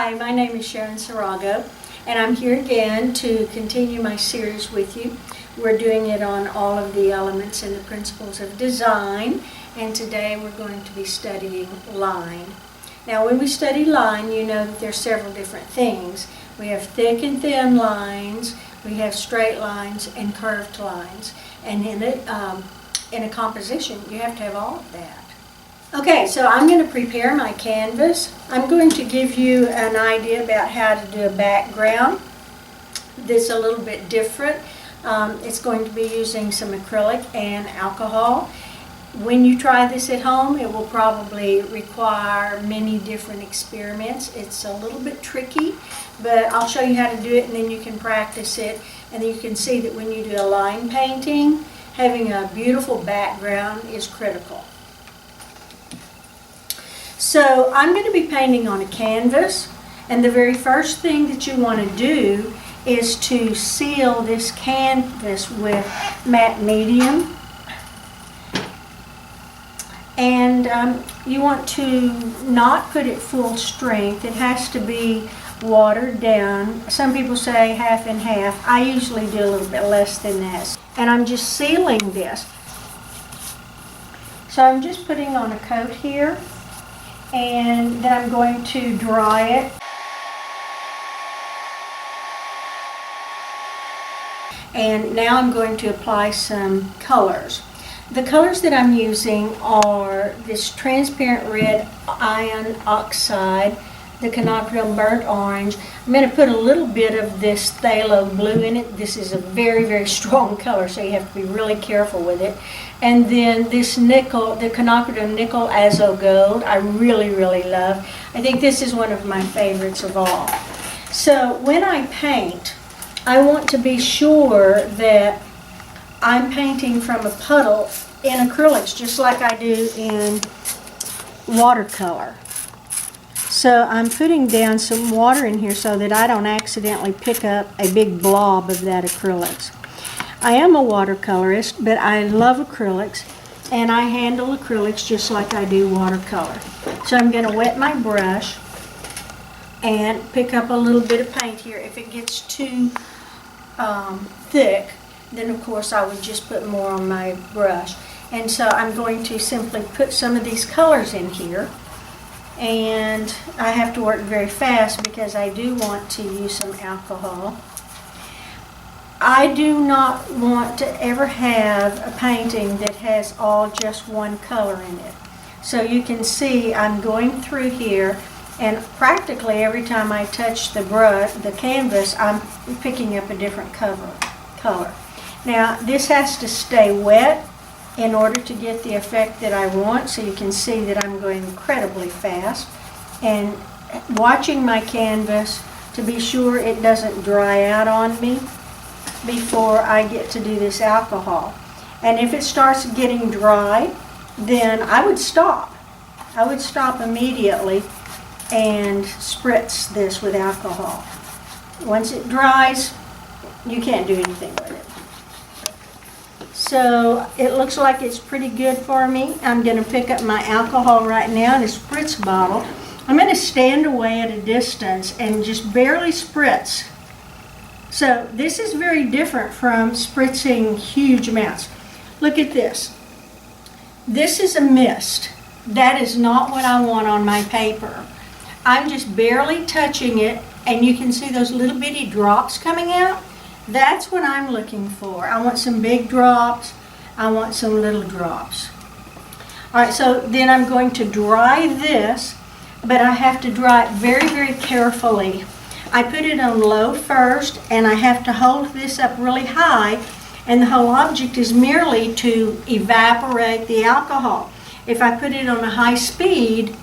Hi, my name is Serrago, and I'm here again to continue my series with you. We're doing it on all of the elements and the principles of design, and today we're going to be studying line. Now, when we study line, you know that there's several different things. We have thick and thin lines, we have straight lines and curved lines, and in a composition, you have to have all of that. Okay, so I'm going to prepare my canvas. I'm going to give you an idea about how to do a background that's a little bit different. It's going to be using some acrylic and alcohol. When you try this at home, it will probably require many different experiments. It's a little bit tricky, but I'll show you how to do it, and then you can practice it, and then you can see that when you do a line painting, having a beautiful background is critical. So I'm going to be painting on a canvas, and the very first thing that you want to do is to seal this canvas with matte medium. And you want to not put it full strength. It has to be watered down. Some people say half and half. I usually do a little bit less than that. And I'm just sealing this. So I'm just putting on a coat here, and then I'm going to dry it. And now I'm going to apply some colors. The colors that I'm using are this transparent red iron oxide, the quinacridone burnt orange. I'm going to put a little bit of this phthalo blue in it. This is a very, very strong color, so you have to be really careful with it. And then this nickel, the quinacridone nickel azo gold, I really, really love. I think this is one of my favorites of all. So when I paint, I want to be sure that I'm painting from a puddle in acrylics, just like I do in watercolor. So I'm putting down some water in here so that I don't accidentally pick up a big blob of that acrylics. I am a watercolorist, but I love acrylics, and I handle acrylics just like I do watercolor. So I'm going to wet my brush and pick up a little bit of paint here. If it gets too thick, then of course I would just put more on my brush. And so I'm going to simply put some of these colors in here, and I have to work very fast because I do want to use some alcohol. I do not want to ever have a painting that has all just one color in it. So you can see I'm going through here, and practically every time I touch the brush, the canvas, I'm picking up a different color. Now this has to stay wet in order to get the effect that I want, so you can see that I'm going incredibly fast and watching my canvas to be sure it doesn't dry out on me before I get to do this alcohol. And if it starts getting dry, then I would stop. I would stop immediately and spritz this with alcohol. Once it dries, you can't do anything with it. So it looks like it's pretty good for me. I'm going to pick up my alcohol right now in a spritz bottle. I'm going to stand away at a distance and just barely spritz. So this is very different from spritzing huge amounts. Look at this. This is a mist. That is not what I want on my paper. I'm just barely touching it, and you can see those little bitty drops coming out. That's what I'm looking for. I want some big drops. I want some little drops. All right, so then I'm going to dry this, but I have to dry it very, very carefully. I put it on low first, and I have to hold this up really high, and the whole object is merely to evaporate the alcohol. If I put it on a high speed,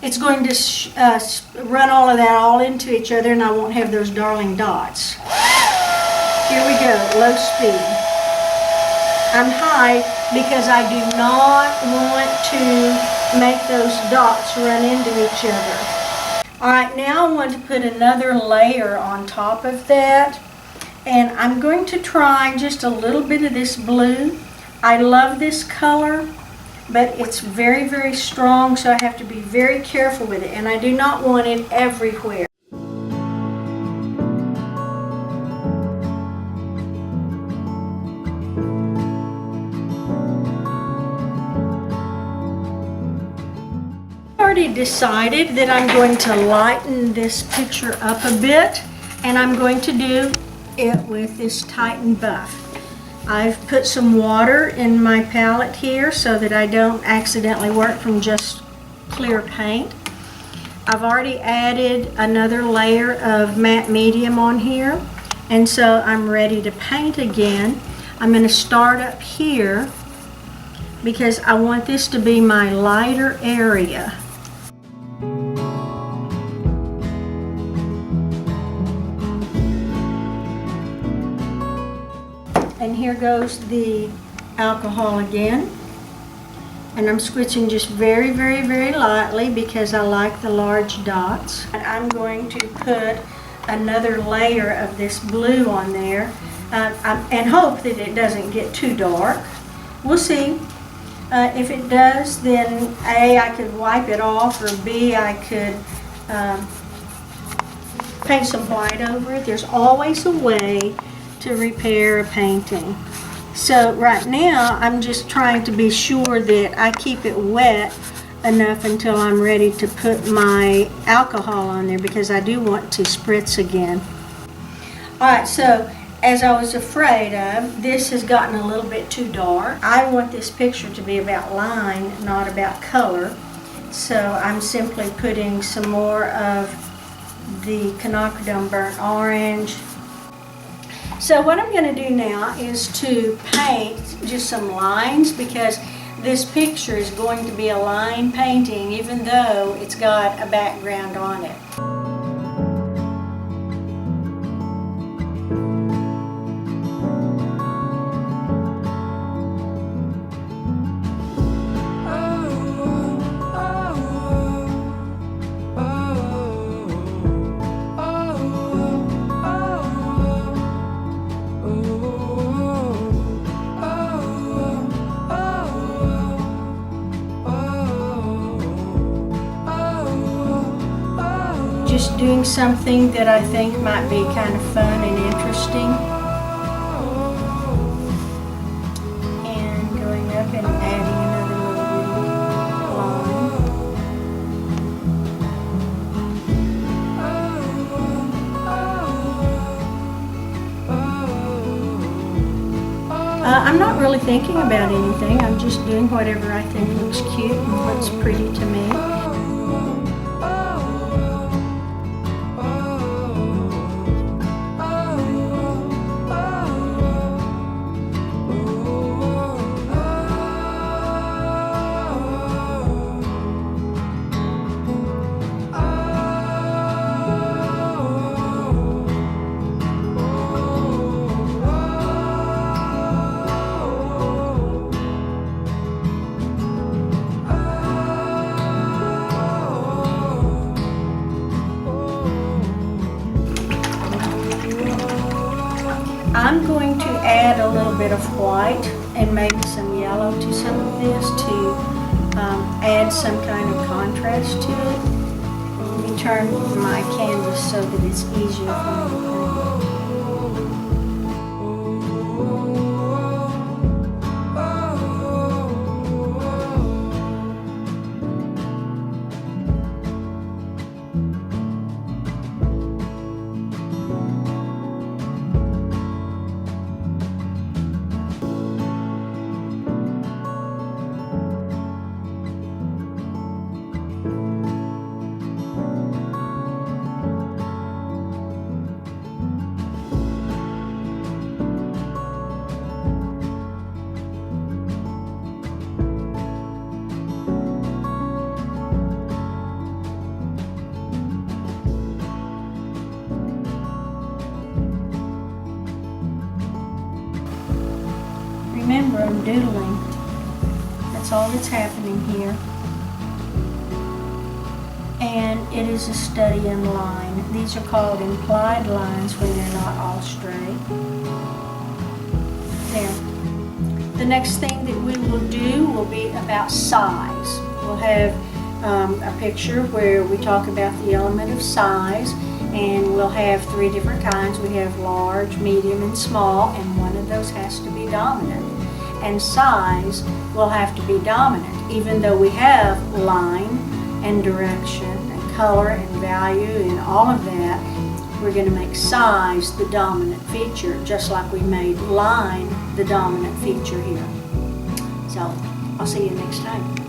it's going to run all of that all into each other, and I won't have those darling dots. Here we go, low speed. I'm high because I do not want to make those dots run into each other. All right, now I want to put another layer on top of that, and I'm going to try just a little bit of this blue. I love this color, but it's very, very strong, so I have to be very careful with it, and I do not want it everywhere. already decided that I'm going to lighten this picture up a bit, and I'm going to do it with this Titan Buff. I've put some water in my palette here so that I don't accidentally work from just clear paint. I've already added another layer of matte medium on here, and so I'm ready to paint again. I'm going to start up here because I want this to be my lighter area. And here goes the alcohol again. And I'm switching just very, very, very lightly because I like the large dots. And I'm going to put another layer of this blue on there and hope that it doesn't get too dark. We'll see. If it does, then A, I could wipe it off, or B, I could paint some white over it. There's always a way to repair a painting. So right now, I'm just trying to be sure that I keep it wet enough until I'm ready to put my alcohol on there, because I do want to spritz again. Alright, so as I was afraid of, this has gotten a little bit too dark. I want this picture to be about line, not about color. So I'm simply putting some more of the quinacridone burnt orange. So what I'm going to do now is to paint just some lines, because this picture is going to be a line painting even though it's got a background on it. Just doing something that I think might be kind of fun and interesting. And going up and adding another little line. I'm not really thinking about anything. I'm just doing whatever I think looks cute and what's pretty to me. I'm going to add a little bit of white and maybe some yellow to some of this to add some kind of contrast to it. Let me turn my canvas so that it's easier for me to paint. Remember, I'm doodling. That's all that's happening here. And it is a study in line. These are called implied lines when they're not all straight. There. The next thing that we will do will be about size. We'll have a picture where we talk about the element of size, and we'll have three different kinds. We have large, medium, and small, and one of those has to be dominant. And size will have to be dominant, even though we have line and direction and color and value and all of that, we're going to make size the dominant feature, just like we made line the dominant feature here. So I'll see you next time.